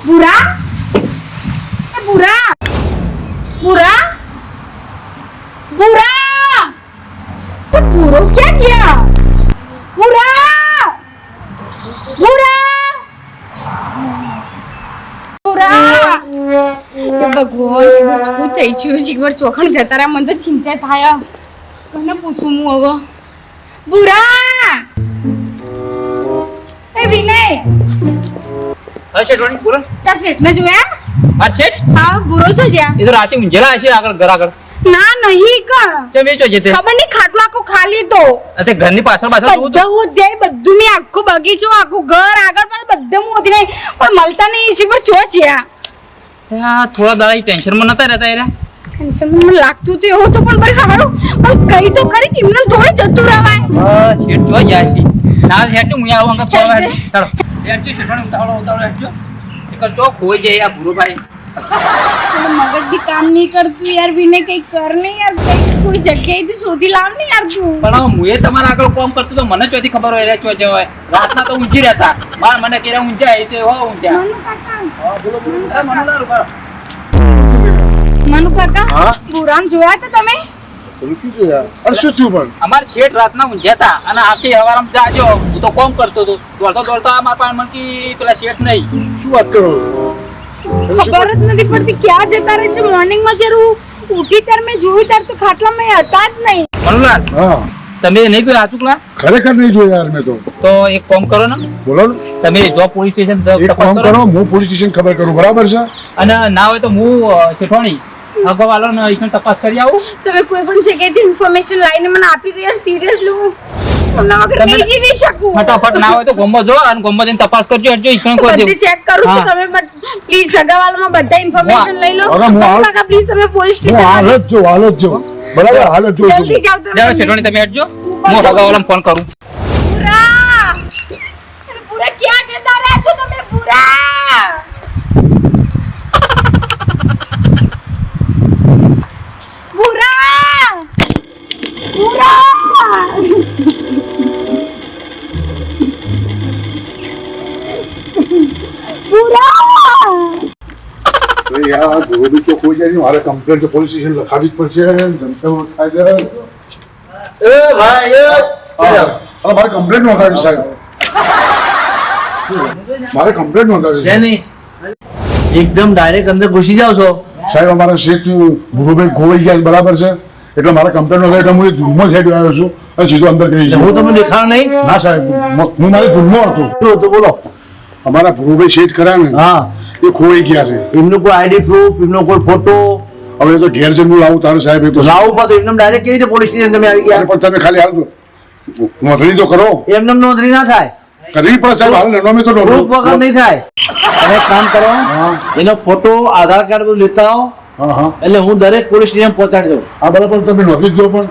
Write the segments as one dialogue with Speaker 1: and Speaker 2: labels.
Speaker 1: बुरा बुरा बुरा बुरा तो बुरो क्या किया बुरा बुरा बुरा भगवान શું થઈ ગયું શિવર ચોખણ જતા રહ્યા મને તો ચિંતા થાય કોને પૂછું હું હવે बुरा ए विनय
Speaker 2: હા શેઠવાણી બોલો
Speaker 1: તાર શેઠ ને જોયા
Speaker 2: માર શેઠ
Speaker 1: હા બુરો છો જ્યાં
Speaker 2: એ તો રાતે ઊંઝેલા હશે આગળ ઘર આગળ
Speaker 1: ના નહીં કણ
Speaker 2: તે વેચો જતે
Speaker 1: ખબર નહીં ખાટલો આખો ખાલી તો
Speaker 2: અતે ઘરની પાછળ જોવું તો
Speaker 1: બધું દે બધું મેં આખું બગીચો આખું ઘર આગળ પાછળ બધું મોતી નહીં પણ મળતા નહીં શિવર છો જ્યાં
Speaker 2: થોડા દાડા ટેન્શનમાં નતા રહેતા એરા
Speaker 1: ટેન્શન મને લાગતું તો એવું તો પણ બરે હારું પણ કઈ તો ખરી કિમને થોડી જતું રહેવાય
Speaker 2: શેઠ જોઈ જાય છે ના હેઠું હું આવું અંગત ચાલો હેઠું શેઠવાણી ઉતાવળો હેઠજો કે ચોક હોય જાય આ ભૂરો ભાઈ
Speaker 1: મગજ भी काम नहीं करતું यार વિને કઈ કર નહીં યાર કઈ કોઈ જગ્યાએથી શોધી લાવ ને યાર તું
Speaker 2: પણ હું તમારા આગળ કામ કરતો તો મને ચોથી ખબર હોય ચો જવાય રાતના તો ઊંઘી રહેતા માર મને કેરા ઊંઘાય તો હો ઊંઘ્યા
Speaker 1: મનુ કાકા
Speaker 2: હા બોલો બોલો મનુલા રૂપા
Speaker 1: મનુ કાકા પુરાણ જોયા તો તમે
Speaker 3: નથી જોયા અરે શું થયું પણ
Speaker 2: અમાર શેઠ રાતના ઊંઘ્યા હતા અને આખી હવારમાં જાજો હું તો કામ કરતો હતો દોડતા મારા પાસે મનકી પેલા શેઠ નહીં
Speaker 3: શું વાત કરો
Speaker 1: ખબર જ નથી પડતી ક્યાં જતા રહે છે મોર્નિંગ માં જરૂર ઉઠી તાર મેં જોયું તાર તો ખાટલામાં એ હતા જ નહીં
Speaker 2: મનુલાલ
Speaker 3: હા
Speaker 2: તમે નહીં કોઈ આચુકલા
Speaker 3: ખરેખર નહીં જોયા યાર મેં
Speaker 2: તો એક કામ કરો ને
Speaker 3: બોલો ને
Speaker 2: તમે જો પોલીસ સ્ટેશન
Speaker 3: એક કામ કરો હું પોલીસ સ્ટેશન ખબર કરું બરાબર છે
Speaker 2: અને ના હોય તો હું શેઠવાણી અગવાલો ને એકને તપાસ કરી આવું
Speaker 1: તમે કોઈ પણ જગ્યાએથી ઇન્ફોર્મેશન લાઈને મને આપી દો યાર સિરિયસલી હું તમને વગર નહીં જીવી શકું
Speaker 2: ફટાફટ ના હોય તો ગોમ્બો જો અને ગોમ્બો જઈને તપાસ કરજો હટજો એકને કોઈ
Speaker 1: બધી ચેક કરું છું તમે પ્લીઝ સગાવાલમાં બધા ઇન્ફોર્મેશન લઈ લો
Speaker 3: અરે હું
Speaker 1: કાકા પ્લીઝ તમે પોલીસ
Speaker 3: હું
Speaker 1: સ્ટેશન
Speaker 3: હાલત જો બરાબર હાલત જો
Speaker 1: જલ્દી જાઓ તમે
Speaker 2: જાઓ શેઠવાણી તમે હટજો હું અગવાલાને ફોન કરું
Speaker 1: પૂરા અરે પૂરા ક્યાં જતા રહ્યા છો તમે પૂરા પૂરા પૂરા
Speaker 3: તો યાર ગુરુ તો કોઈ જાય નહીં મારે કમ્પ્લેન્ટ તો પોલીસ સ્ટેશન લખાવી જ પડશે જનતા થાય છે
Speaker 4: એ ભાઈ
Speaker 3: અરે મારે કમ્પ્લેન્ટ નોંધાવી સાહેબ મારે કમ્પ્લેન્ટ નોંધાવી
Speaker 4: છે નહીં એકદમ ડાયરેક્ટ અંદર ઘુસી જાવ છો
Speaker 3: સાહેબ અમારા શેઠ ગુરુભાઈ ખોવાઈ ગયા છે, બરાબર છે એટલે મારે કમ્પ્લેન્ટ નોંધાવી એટલે હું એક ધૂળમાં સાઈડ આવ્યો છું અને સીધો અંદર કરી
Speaker 4: એટલે હું તમને દેખાડો નહીં
Speaker 3: ના સાહેબ હું મારી ધૂળમાં હતો
Speaker 4: શું હતું બોલો
Speaker 3: અમારા ગુરુભાઈ શેઠ ખરા ને
Speaker 4: હા
Speaker 3: એ ખોવાઈ ગયા છે.
Speaker 4: એમનો કોઈ આઈડી પ્રૂફ એમનો કોઈ ફોટો
Speaker 3: હવે તો ઘેર જઈને હું લાવું તારું સાહેબ એ તો
Speaker 4: લાવવું પડે એમને ડાયરેક્ટ કેવી રીતે પોલીસ સ્ટેશન તમે આવી ગયા
Speaker 3: પણ તમે ખાલી હાલ નોંધણી તો કરો
Speaker 4: એમને નોંધણી ના થાય
Speaker 3: કરવી પડે સાહેબ હાલ નોંધણી તો
Speaker 4: પ્રૂફ વગર નહીં થાય તમે એક કામ કરો એનો ફોટો આધાર કાર્ડ બધું લેતા આવો
Speaker 3: હા હા
Speaker 4: એટલે હું દરેક પોલીસ સ્ટેશન પહોંચાડી દઉં
Speaker 3: આ બરાબર તમે નોંધી જ દો પણ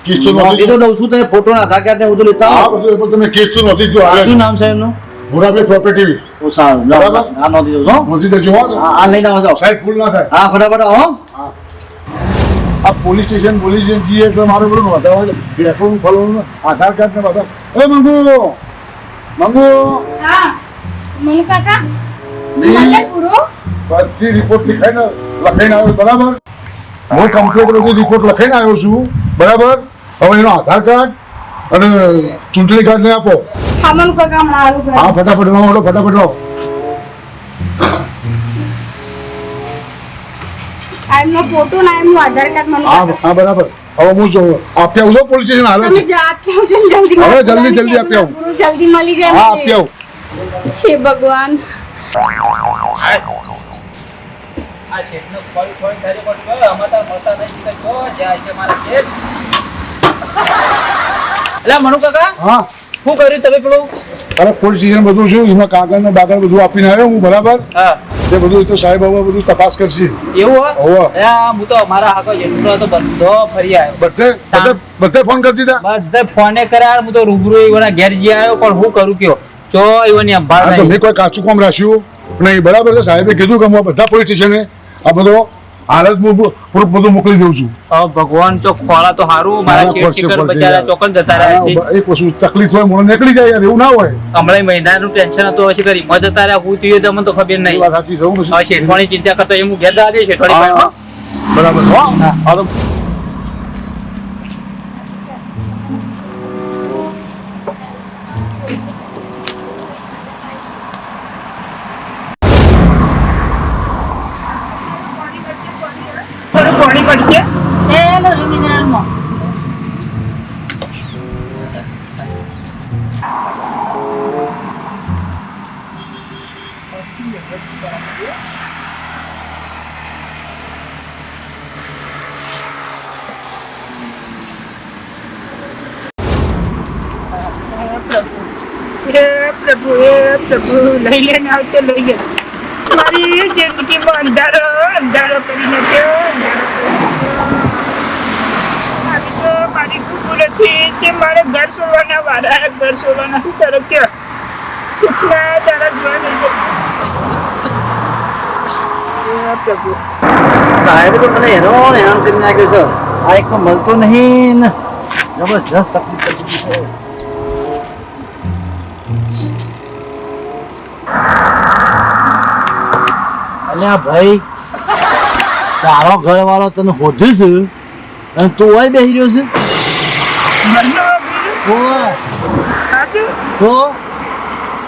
Speaker 3: કેસ તો
Speaker 4: નોંધી તો દઉં છું તમે ફોટો ને આધાર કાર્ડ ને બધું લેતા
Speaker 3: આ
Speaker 4: આવો
Speaker 3: બધું પણ તમે કેસ તો નોંધી જ દો
Speaker 4: શું નામ છે એમનું
Speaker 3: ભૂરાભાઈ પ્રોપર્ટી
Speaker 4: ઓ સારું
Speaker 3: બરાબર.
Speaker 4: આ નોંધી દઉં છું હો.
Speaker 3: નોંધી દેજો હો
Speaker 4: આ લઈને આવો જાઓ
Speaker 3: સાહેબ ભૂલ ના થાય
Speaker 4: હા ફટાફટ આવો
Speaker 3: આ પોલીસ સ્ટેશન જઈએ એટલે મારે બધું નોંધાવા બેકનું ફલવાનું આધાર કાર્ડ ને બધા એ મંગુ
Speaker 1: હા મનુ કાકા
Speaker 3: નહીં.
Speaker 1: મને પૂરો
Speaker 3: બધી રિપોર્ટ લખાઈને આવ્યો બરાબર હું કમ્પ્યુટર રિપોર્ટ લખાઈને આવ્યો છું બરાબર હવે એનો આધાર કાર્ડ અને ચૂંટણી કાર્ડ ને આપો
Speaker 1: હા મનુ કાકા મારું ઘર
Speaker 3: હા ફટાફટ લાવો ફટાફટ લાવો
Speaker 1: આ એમનો ફોટો ના એમનું આધાર કાર્ડ મનુ
Speaker 3: હા
Speaker 1: કાકા
Speaker 3: હા બરાબર હવે હું જો આપી આવું છું પોલીસ સ્ટેશન હાલે
Speaker 1: તમે જાતે આવજો ને જલ્દી
Speaker 3: હવે
Speaker 1: મળો.
Speaker 3: જલ્દી આપી આવું.
Speaker 1: પૂરું જલ્દી મળી જાય
Speaker 3: હા
Speaker 1: મને.
Speaker 3: આપી આવું
Speaker 1: હે ભગવાન
Speaker 2: આ શેઠનો ફોન થાય પણ અમાતા મળતા નહીં કે જો જાય છે મારા શેઠ એલા મનુ કાકા
Speaker 3: હા
Speaker 2: શું કર્યું તમે પેલું
Speaker 3: અરે પોલીસ સ્ટેશન બધું છું એમાં કાગળ ને બાગળ બધું આપીને આવ્યો હું બરાબર
Speaker 2: હા
Speaker 3: તે બધું તો સાહેબ હવે બધું તપાસ કરશે
Speaker 2: એવું
Speaker 3: હોવે.
Speaker 2: હું તો મારા આગળ જેટલો હતો બધો ફરી આવ્યો
Speaker 3: બધે ફોન કરી દીધા
Speaker 2: બધે ફોને કર્યા હું તો રૂબરૂ એવાના ઘેર જઈ આવ્યો પણ હું કરું કયો ચો એવાની
Speaker 3: હા
Speaker 2: અંભાળ
Speaker 3: તો
Speaker 2: નહીં
Speaker 3: મેં કોઈ કાચું કામ રાખ્યું નહીં બરાબર છે સાહેબે કીધું કે હું બધા પોલીસ સ્ટેશને આ બધો હાલ જ હું થોડું બધું મોકલી દઉં છું.
Speaker 2: હવે ભગવાન ચોક ખોળા તો હારું મારા
Speaker 3: પડશે,
Speaker 2: શેઠ શિખર
Speaker 3: પડશે
Speaker 2: બચારા
Speaker 3: યાર.
Speaker 2: ચોકન જતા રહ્યા છે.
Speaker 3: હા, એક વસ્તુ તકલીફ હોય મને નીકળી જાય યાર, એવું ના હોય.
Speaker 2: હમણાં મહિનાનું ટેન્શન હતું હશે કરી મજા જતા રહ્યા હું થયું તમને તો ખબર
Speaker 3: એ
Speaker 2: નહીં.
Speaker 3: વાત સાચી છે, હું
Speaker 2: હવે શેઠવાણી ચિંતા કરતો એ હું ઘેર જવા દે શેઠવાણી
Speaker 3: હા,
Speaker 2: પાસે.
Speaker 3: બરાબર હો. હા તો
Speaker 2: થોડું પાણી પડશે.
Speaker 1: એ લો મિનરલમાં
Speaker 5: પ્રભુ લઈ લેને આવતો લઈ લે મારી જિંદગીમાં અંધારો અંધારો કરી નાખ્યો આવી તો મારી કુકુ નથી તે મારે ઘર છોડવાના વાળા ઘર છોડવાના શું કરો કયો દુઃખના તારા જોવા લઈ જાય પ્રભુ
Speaker 4: સાહેબ તો મને હેરાન કરી નાખ્યો છે. આ એક તો મળતો નહીં ને જબરજસ્ત તકલીફ પડી ગઈ છે. અલ્યા ભાઈ તારો ઘરવાળો તને હોધે છે અને તું ઓય બેસી રહ્યો છે.
Speaker 5: મરનો
Speaker 4: ઓય,
Speaker 5: સાચું
Speaker 4: તો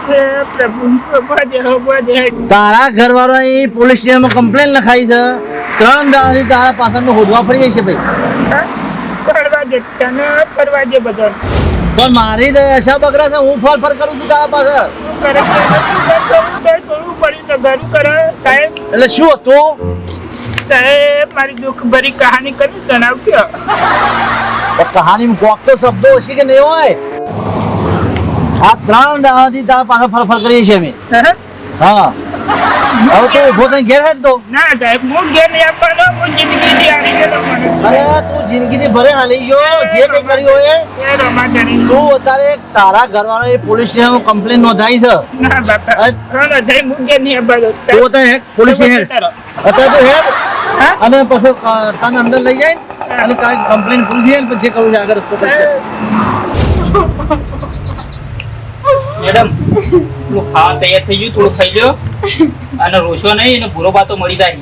Speaker 5: હે પ્રભુ ભગવા દે
Speaker 4: તારા ઘરવાળો અહીં પોલીસ સ્ટેશનમાં કમ્પ્લેન લખાઈ છે. 3 દાડાથી તારા પાછળ હોદવા ફરી છે ભાઈ.
Speaker 5: ફરવા દે તને ફરવા દે બધા
Speaker 4: પણ મારી દશા બગડા છે. હું ફર ફર કરું છું તારા પાછળ.
Speaker 5: કરે છોડવું પડ્યું છે ઘરું કરે સાહેબ
Speaker 4: એટલે શું હતું?
Speaker 5: સાહેબ મારી દુઃખ ભરી કહાની કરી જણાવજો
Speaker 4: કહાનીમાં કોક તો શબ્દો હશે કે નહીં હોય? આ 3 દાડાથી તારા પાછળ ફર ફર કરીએ છીએ અમે.
Speaker 5: હે?
Speaker 4: હા, હવે તો ઉભો થઈને ઘેર હેડ તો.
Speaker 5: ના સાહેબ હું ઘેર નહીં આપવાનો હું જિંદગીથી હારી ગયેલો માણસ.
Speaker 4: અરે તું જિંદગીથી ભરે હાલી ગયો જે કઈ કર્યું હોય એ.
Speaker 5: એ રમા જાણી.
Speaker 4: તું અત્યારે તારા ઘરવાળા એ પોલીસ સ્ટેશનમાં કમ્પ્લેન નોંધાઈ છે.
Speaker 5: ના બાપા
Speaker 4: અરે.
Speaker 5: ના સાહેબ હું ઘેર નહીં આપવાનો
Speaker 4: તું અત્યારે હેડ પોલીસ સ્ટેશન હેડ. અત્યારે તું હેડ
Speaker 5: હા?
Speaker 4: અને પછી તને અંદર લઈ જાય અને તારી કમ્પ્લેન પૂરી થઈ જાય ને પછી જે કરવું છે આગળ રસ્તો કરશે.
Speaker 2: મેડમ થોડું ખાવા તૈયાર થઈ ગયું થોડું ખાઈ લો અને રોશો નહીં અને ભૂરો બાતો મળી જાય.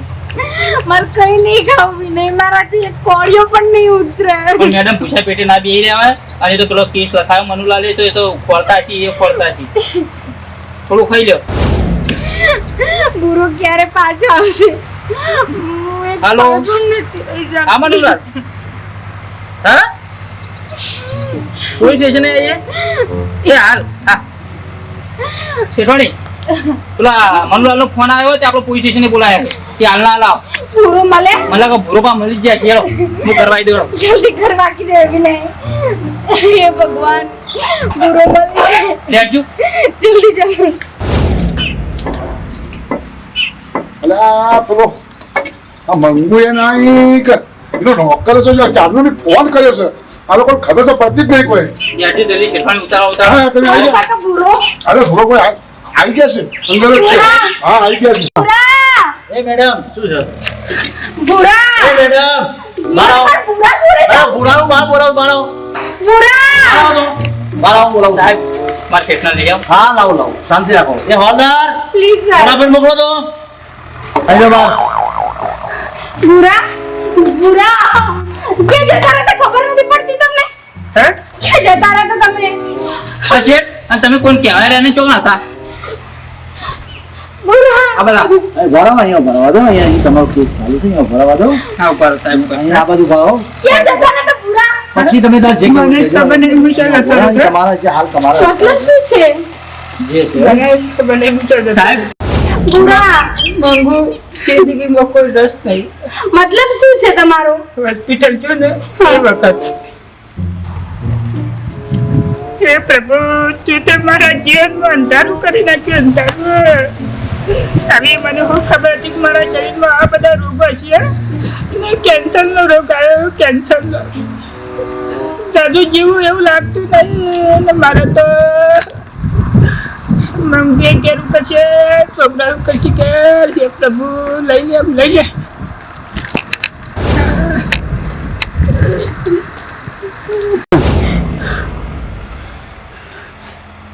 Speaker 1: મારે કઈ નહીં ખાવું નહીં મારાથી એક કોળિયો પણ નહીં ઉતરે
Speaker 2: પણ મેડમ પૂછા પેટે ના બેહી રહેવાય અને તો પેલો કેસ લખાયો મનુલાલે તો એ તો ખોરતા છે એ ખોરતા છે. થોડું ખાઈ લો.
Speaker 1: ગુરુ ક્યારે પાછા આવશે
Speaker 2: હાલો. હા મનુલાલ હા પોલીસ સ્ટેશને આવીએ એ હાલ હા શેઠવાણી પેલા મનુલાલનો ફોન આવ્યો તે આપણે પોલીસ સ્ટેશને બોલાયા કે હાલના હાલ આવ.
Speaker 1: ગુરુ મળે
Speaker 2: મને લાગે ભૂરો પા મળી જાય છે હેડો હું કરવાઈ દઉં.
Speaker 1: જલ્દી ઘર વાકી દે વિનય હે ભગવાન ગુરુ મળી છે
Speaker 2: લેજો
Speaker 1: જલ્દી જલ્દી
Speaker 3: એટલે આ પેલો આ મંગુ એ નાઈ કે એનો નોકર છે જો ચારનો ને ફોન કર્યો છે. આ લોકો ખબર તો પડતી જ નહીં કોઈ.
Speaker 2: લેજો જલ્દી શેઠવાણી ઉતારો ઉતારો.
Speaker 3: હા તમે આવી જાઓ.
Speaker 1: કાકા ગુરુ
Speaker 3: અરે ભૂરો કોઈ આવી ગયા છે અંદર જ છે. હા આવી ગયા છે.
Speaker 1: ગુરા
Speaker 4: એ મેડમ શું છે?
Speaker 1: ગુરા
Speaker 4: એ મેડમ મારો
Speaker 1: ગુરા ગુરે
Speaker 4: આ બુરાનું બહાર બોલાવો મારો
Speaker 1: ગુરા
Speaker 4: મારો બોલાવો.
Speaker 2: સાહેબ મારા શેઠને લઈ આવો.
Speaker 4: હા લાવો લાવો શાંતિ રાખો. એ હોલદાર
Speaker 1: પ્લીઝ સર
Speaker 4: ફટાફટ મોકલો તો. આવી જાઓ બહાર.
Speaker 1: ગુરા ગુરા કે જતા રહેતા ખબર નથી પડતી તમને
Speaker 5: હે
Speaker 1: કે જતા રહેતા તમે
Speaker 2: હા શેઠ અને તમે કોણ કહેવાય રહ્યા ને ચોક ના હતા
Speaker 1: ગુરા
Speaker 2: આ બધા
Speaker 4: ભરાવા અહીંયા ભરવા દો. અહીંયા અહીં તમારું કેસ ચાલુ છે અહીંયા ભરવા દો.
Speaker 2: હા ઉપર સાહેબ ઉપર.
Speaker 4: અહીંયા આ બાજુ ભરો
Speaker 1: ક્યાં જતા રહેતા ગુરા
Speaker 4: પછી તમે ત્યાં જે કરવું
Speaker 5: મને
Speaker 4: છે
Speaker 5: ખબર નહીં હું શું કરતો હતો.
Speaker 4: તમારા જે હાલ તમારા
Speaker 1: મતલબ શું છે
Speaker 4: જે છે
Speaker 5: મને ખબર નહીં હું શું કરતો હતો.
Speaker 2: સાહેબ
Speaker 1: ગુરા
Speaker 5: મંગુ જિંદગીમાં કોઈ રસ નહીં
Speaker 1: મતલબ શું છે તમારો
Speaker 5: હોસ્પિટલ જો ને એ વખત હે પ્રભુ તું તો મારા જીવનમાં અંધારું કરી નાખ્યું અંધારું આવી મને શું ખબર હતી કે મારા શરીરમાં આ બધા રોગો છે ને કેન્સરનો રોગ આવ્યો કેન્સરનો સાદું જીવું એવું લાગતું નહીં ને મારે તો મંગે કેરું કરશે છોકરાઓ કરશે કે હે પ્રભુ લઈ લે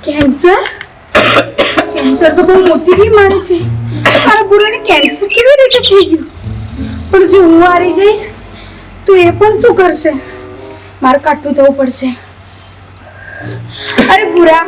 Speaker 1: કેન્સર કેન્સર તો બહુ મોટી બીમારી છે. મારા બુરાને કેન્સર કેવી રીતે થઈ ગયું? પણ જો હું હારી જઈશ તો એ પણ શું કરશે? મારે કાઢવું થવું પડશે. અરે બુરા,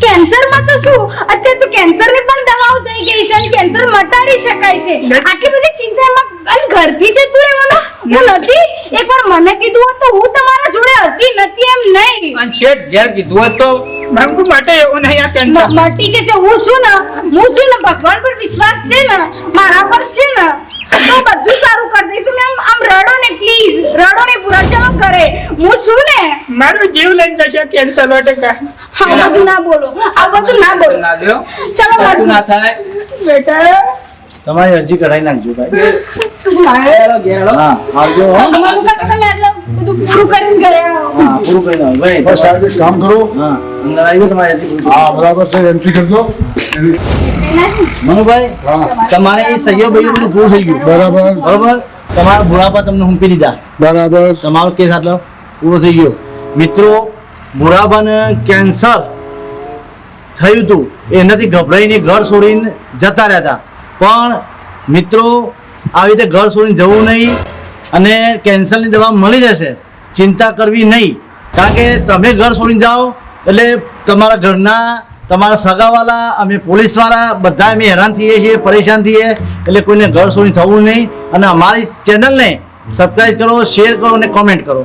Speaker 1: કેન્સરમાં તો શું, અત્યારે તો કેન્સરની પણ દવાઓ થઈ ગઈ છે અને કેન્સર મટાડી શકાય છે. આટલી બધી ચિંતા એમાં અને ઘરથી જતું રહેવાનું. હું નથી, એકવાર મને કીધું હોત તો હું તમારા જોડે હતી, નથી એમ નહીં.
Speaker 2: અને શેઠ ઘેર કીધું હોત તો
Speaker 5: મંગુ માટે એવું નહીં આ કેન્સર.
Speaker 1: મટી જશે. હું છું ને ભગવાન પર વિશ્વાસ છે ને, મારા પર છે ને, તો બધું સારું કરી દઈશ. તમે આમ રડો ને પ્લીઝ, રડો ને પૂરા. ચાલો ઘરે હું છું ને.
Speaker 5: મારો જીવ લઈ જશે કેન્સર ટકા.
Speaker 1: હા બધું ના બોલો, આ બધું ના બોલો.
Speaker 2: ના લ્યો
Speaker 1: ચાલો
Speaker 2: કશું ના થાય.
Speaker 5: બેટા
Speaker 4: તમારી અરજી કઢાઈ નાખજો ભાઈ.
Speaker 2: ઘેર ઘેર
Speaker 4: હા આવજો હો.
Speaker 1: મમ્મી કાકા તમે આટલું બધું પૂરું કરીને ઘરે આવો.
Speaker 4: હા પૂરું કરી નાખો ભાઈ.
Speaker 3: બસ સાહેબ એક કામ કરો.
Speaker 4: હા અંદર આવી ગયો તમારી અરજી પૂરી.
Speaker 3: હા બરાબર છે, એન્ટ્રી કરજો.
Speaker 4: મનુભાઈ
Speaker 3: હા
Speaker 4: તમારે સહયોગ બધું પૂરું થઈ ગયું
Speaker 3: બરાબર
Speaker 4: બરોબર. તમારા બુઢાપા તમને હુંપી દીધા,
Speaker 3: બરાબર.
Speaker 4: તમારો કેસ આટલો પૂરો થઈ ગયો. મિત્રો બુઢાપાને કેન્સર થયું હતું, એનાથી ગભરાઈને ઘર છોડીને જતા રહેતા. પણ મિત્રો આવી રીતે ઘર છોડીને જવું નહીં અને કેન્સરની દવા મળી રહેશે, ચિંતા કરવી નહીં. કારણ કે તમે ઘર છોડીને જાઓ એટલે તમારા ઘરના, તમારા સગાવાલા, અમે પોલીસવાળા બધા અમે હેરાન થઈએ છીએ, પરેશાન થઈએ. એટલે કોઈને ઘર છોડીને થવું નહીં. અને અમારી ચેનલને સબસ્ક્રાઈબ કરો, શેર કરો અને કોમેન્ટ કરો.